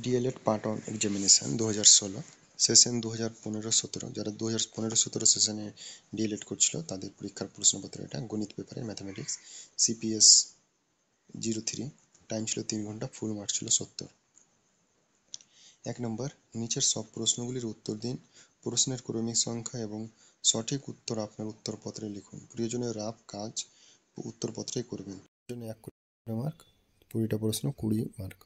D.El.Ed part 1 examination 2016 session 2015-17 যারা 2015-17 সেশনে D.El.Ed করছিল তাদের পরীক্ষার প্রশ্নপত্র এটা। গণিত পেপারে ম্যাথামেটিক্স, সিপিএস 03, টাইম ছিল 3 ঘন্টা, ফুল মার্ক ছিল 70। 1 নম্বর, নিচের সব প্রশ্নগুলির উত্তর দিন। প্রশ্নের ক্রমিক সংখ্যা এবং সঠিক উত্তর আপনার উত্তরপত্রে লিখুন। প্রয়োজনীয় রাফ কাজ উত্তরপত্রেই করবেন। জন্য 1 করে মার্ক, 20টা প্রশ্ন 20 মার্ক।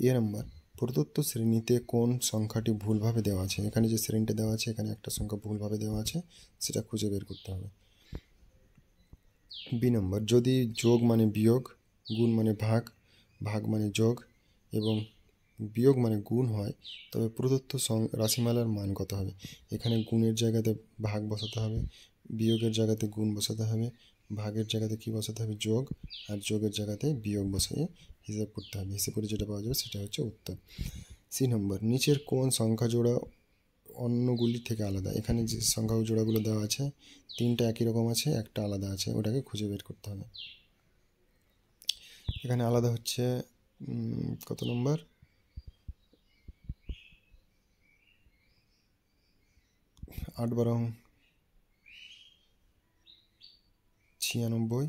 এ নম্বর, প্রদত্ত শ্রেণীতে কোন সংখ্যাটি ভুলভাবে দেওয়া আছে? এখানে যে শ্রেণীটা দেওয়া আছে এখানে একটা সংখ্যা ভুলভাবে দেওয়া আছে, সেটা খুঁজে বের করতে হবে। বি নম্বর, যদি যোগ মানে বিয়োগ, গুণ মানে ভাগ, ভাগ মানে যোগ এবং বিয়োগ মানে গুণ হয় তবে প্রদত্ত রাশিমালার মান কত হবে? এখানে গুণের জায়গাতে ভাগ বসাতে হবে, বিয়োগের জায়গাতে গুণ বসাতে হবে, ভাগের জায়গাতে কি বসাতে হবে? যোগ, আর যোগের জায়গাতে বিয়োগ বসিয়ে হিসাব করতে হবে। হিসাব করে যেটা পাওয়া যাবে সেটা হচ্ছে উত্তর। সি নম্বর, নিচের কোন সংখ্যা জোড়া অন্যগুলির থেকে আলাদা? এখানে যে সংখ্যা জোড়াগুলো দেওয়া আছে 3টা একই রকম আছে, একটা আলাদা আছে, ওটাকে খুঁজে বের করতে হবে। এখানে আলাদা হচ্ছে কত নম্বর? 8 বারং 96,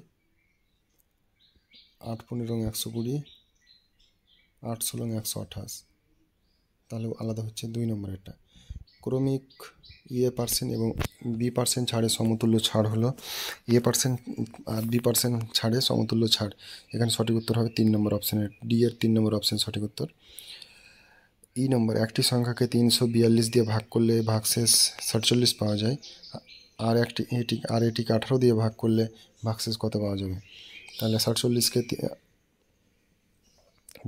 8 15 120, 8 16 128, তাহলে আলাদা হচ্ছে 2 নম্বরেরটা। ক্রমিক A% এবং B% ছাড়ে সমতুল্য ছাড় হলো A% আর B% ছাড়ে সমতুল্য ছাড়। এখানে সঠিক উত্তর হবে 3 নম্বর অপশানের ডি এর 3 নম্বর অপশান সঠিক উত্তর। ই নম্বর, একটি সংখ্যাকে 342 দিয়ে ভাগ করলে ভাগশেষ 47 পাওয়া যায়, আর এটিকে 18 দিয়ে ভাগ করলে ভাগশেষ কত পাওয়া যাবে? তাহলে 47কে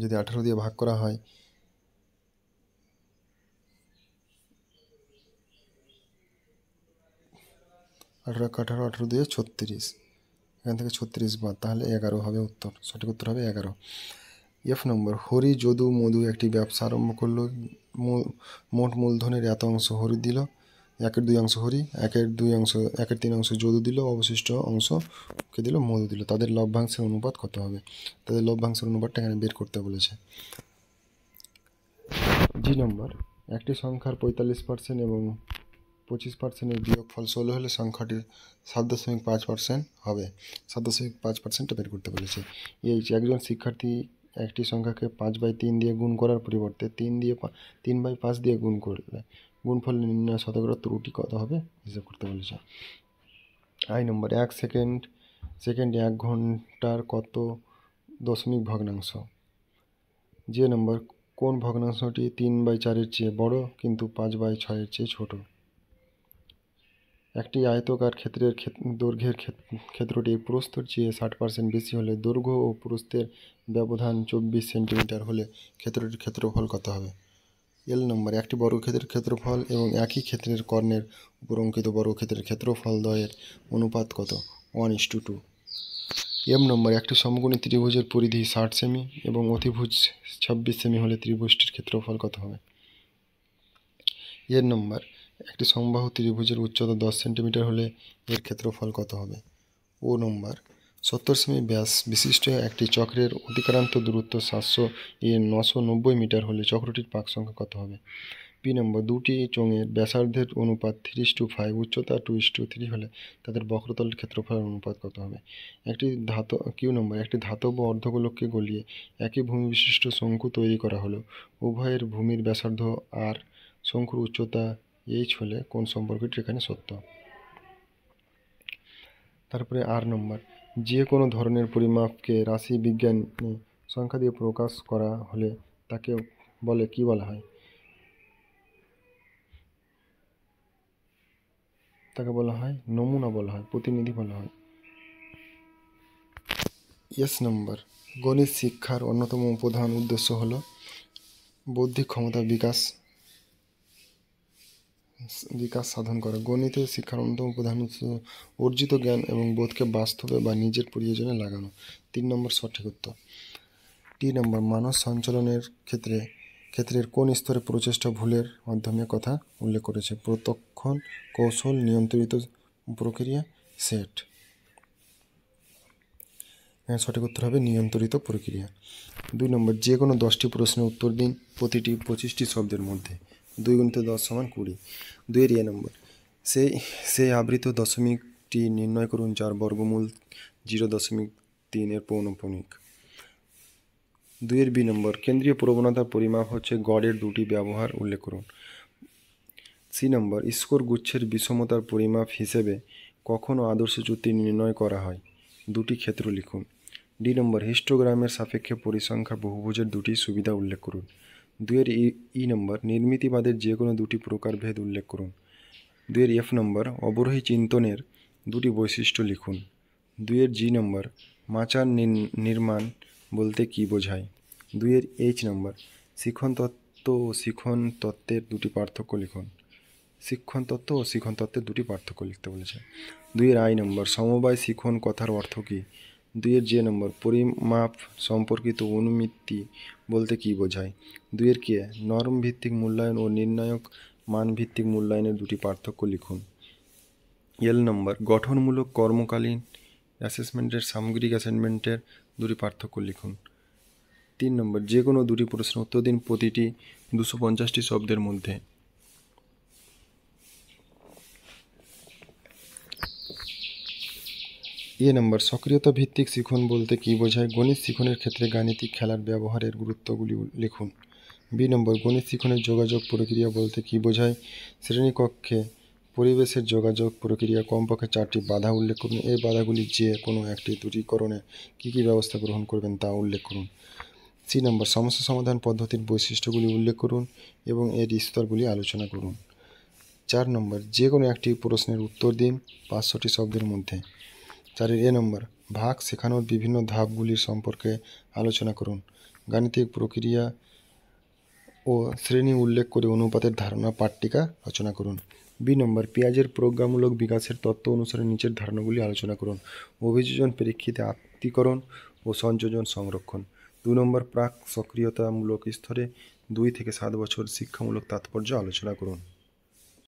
যদি 18 দিয়ে ভাগ করা হয়, 18 দিয়ে 36, এখান থেকে 36 বাদ, তাহলে 11 হবে উত্তর। সঠিক উত্তর হবে 11। এফ নম্বর, হরি যদু মধু একটি ব্যবসা আরম্ভ করলো। মোট মূলধনের এত অংশ হরি দিল, 1/2 অংশ হরি, 1/3 অংশ যদু দিল, অবশিষ্ট অংশকে দিল মধু দিল। তাদের লভ্যাংশের অনুপাত কত হবে? তাদের লভ্যাংশের অনুপাতটা এখানে বের করতে বলেছে। জি নম্বর, একটি সংখ্যার 45% এবং 25%-এর বিয়োগফল 16 হলে সংখ্যাটি 7.5% হবে। 7.5%টা বের করতে বলেছে। একজন শিক্ষার্থী একটি সংখ্যাকে 5/3 দিয়ে গুণ করার পরিবর্তে 3/5 দিয়ে গুণ করলে গুণফল নির্ণয় শতকরা ত্রুটি কত হবে হিসাব করতে বলেছে। আই নম্বর, 1 সেকেন্ড 1 ঘন্টার কত দশমিক ভগ্নাংশ? যে নম্বর, কোন ভগ্নাংশটি 3/4-এর চেয়ে বড় কিন্তু 5/6-এর চেয়ে ছোট? একটি আয়তকার ক্ষেত্রের দৈর্ঘ্যের ক্ষেত্রটি প্রস্থের চেয়ে 60% বেশি হলে দৈর্ঘ্য ও প্রস্থের ব্যবধান 24 সেন্টিমিটার হলে ক্ষেত্রটির ক্ষেত্রফল কত হবে? এল নম্বর, একটি বর্গক্ষেত্রের ক্ষেত্রফল এবং একই ক্ষেত্রের কর্ণের উপর অঙ্কিত বর্গক্ষেত্রের ক্ষেত্রফল দ্বয়ের অনুপাত কত? 1:2। এম নম্বর, একটি সমকোণী ত্রিভুজের পরিধি 60 সেমি এবং অতিভুজ 26 সেমি হলে ত্রিভুজটির ক্ষেত্রফল কত হবে? এর নম্বর, একটি সমবাহু ত্রিভুজের উচ্চতা 10 সেন্টিমিটার হলে এর ক্ষেত্রফল কত হবে? ও নম্বর, 70 সেমি ব্যাস বিশিষ্ট একটি চক্রের অতিক্রান্ত দূরত্ব 700 এর 990 মিটার হলে চক্রটির পাক সংখ্যা কত হবে? পি নম্বর, দুটি চোঙের ব্যাসার্ধের অনুপাত 3:5, উচ্চতা 2:3 হলে তাদের বক্রতলের ক্ষেত্রফলের অনুপাত কত হবে? কিউ নম্বর, একটি ধাতব অর্ধগোলককে গলিয়ে একই ভূমি বিশিষ্ট শঙ্কু তৈরি করা হলো। উভয়ের ভূমির ব্যাসার্ধ আর শঙ্কুর উচ্চতা h হলে কোন সম্পর্কটি এখানে সত্য? তারপরে আর নম্বর, যে কোনো ধরনের পরিমাপকে রাশি বিজ্ঞানে সংখ্যা দিয়ে প্রকাশ করা হলে তাকে কি বলা হয়? তাকে বলা হয় নমুনা বলা হয়, প্রতিনিধি বলা হয়। এস নম্বর, গণিত শিক্ষার অন্যতম প্রধান উদ্দেশ্য হলো বৌদ্ধিক ক্ষমতা বিকাশ সাধন করা। গণিতের শিক্ষার অন্যতম প্রধান উদ্দেশ্য অর্জিত জ্ঞান এবং বোধকে বাস্তবে বা নিজের প্রয়োজনে লাগানো। 3 নম্বর সঠিক উত্তর। টি নম্বর, মানস সঞ্চালনের ক্ষেত্রের কোন স্তরে প্রচেষ্টা ভুলের মাধ্যমে কথা উল্লেখ করেছে? প্রত্যক্ষণ, কৌশল, নিয়ন্ত্রিত প্রক্রিয়া, সেট। সঠিক উত্তর হবে নিয়ন্ত্রিত প্রক্রিয়া। 2 নম্বর যে কোনো 10টি প্রশ্নের উত্তর দিন প্রতিটি 25টি শব্দের মধ্যে। 2 × 10 = 20। 2 এর নম্বর সেই আবৃত দশমিকটি নির্ণয় করুন যার বর্গমূল 0.3 এর পৌনঃপুনিক। 2 এর নম্বর কেন্দ্রীয় প্রবণতার পরিমাপ হচ্ছে গড়ের দুটি ব্যবহার উল্লেখ করুন। সি নম্বর স্কোর গুচ্ছের বিষমতার পরিমাপ হিসেবে কখনো আদর্শ চ্যুতি নির্ণয় করা হয়, দুটি ক্ষেত্র লিখুন। ডি নম্বর হিস্টোগ্রামের সাপেক্ষে পরিসংখ্যা বহুভুজের দুটি সুবিধা উল্লেখ করুন। 2 এর নম্বর নির্মিতিবাদের যে কোনো দুটি প্রকারভেদ উল্লেখ করুন। 2 এর নম্বর অবরোহী চিন্তনের দুটি বৈশিষ্ট্য লিখুন। 2 এর নম্বর মাচার নির্মাণ বলতে কী বোঝায়। 2 এর নম্বর শিখন তত্ত্ব ও শিখন তত্ত্বের দুটি পার্থক্য লিখুন। শিক্ষণ তত্ত্ব ও শিখন তত্ত্বের দুটি পার্থক্য লিখতে বলেছে। 2 এর নম্বর সমবায় শিখন কথার অর্থ কী। 2 এর নম্বর পরিমাপ সম্পর্কিত অনুমিতি বলতে কী বোঝায়। 2 এর নরম ভিত্তিক মূল্যায়ন ও নির্ণায়ক মান ভিত্তিক মূল্যায়নের দুটি পার্থক্য লিখুন। এল নম্বর গঠনমূলক কর্মকালীন অ্যাসেসমেন্টের সামগ্রিক অ্যাসাইনমেন্টের দুটি পার্থক্য লিখুন। 3 নম্বর যে কোনো দুটি প্রশ্নের উত্তর দিন প্রতিটি 250টি শব্দের মধ্যে। নম্বর সক্রিয়তা ভিত্তিক শিখন বলতে কী বোঝায়। গণিত শিখনের ক্ষেত্রে গাণিতিক খেলার ব্যবহারের গুরুত্বগুলি লিখুন। বি নম্বর গণিত শিখনের যোগাযোগ প্রক্রিয়া বলতে কী বোঝায়। শ্রেণীকক্ষে পরিবেশের যোগাযোগ প্রক্রিয়া কমপক্ষে 4টি বাধা উল্লেখ করুন। এই বাধাগুলি যে কোনো একটি দূরীকরণে কী কী ব্যবস্থা গ্রহণ করবেন তা উল্লেখ করুন। সি নম্বর সমস্যা সমাধান পদ্ধতির বৈশিষ্ট্যগুলি উল্লেখ করুন এবং এর স্তরগুলি আলোচনা করুন। 4 নম্বর যে কোনো একটি প্রশ্নের উত্তর দিন 500টি শব্দের মধ্যে। 4 এর নম্বর ভাগ শেখানোর বিভিন্ন ধাপগুলির সম্পর্কে আলোচনা করুন। গাণিতিক প্রক্রিয়া ও শ্রেণী উল্লেখ করে অনুপাতের ধারণা পাট্টিকা রচনা করুন। বি নম্বর পেঁয়াজের প্রজ্ঞামূলক বিকাশের তত্ত্ব অনুসারে নিচের ধারণাগুলি আলোচনা করুন। অভিযোজন প্রেক্ষিতে আত্তীকরণ ও সংযোজন সংরক্ষণ। 2 নম্বর প্রাক সক্রিয়তামূলক স্তরে 2 থেকে 7 বছর শিক্ষামূলক তাৎপর্য আলোচনা করুন।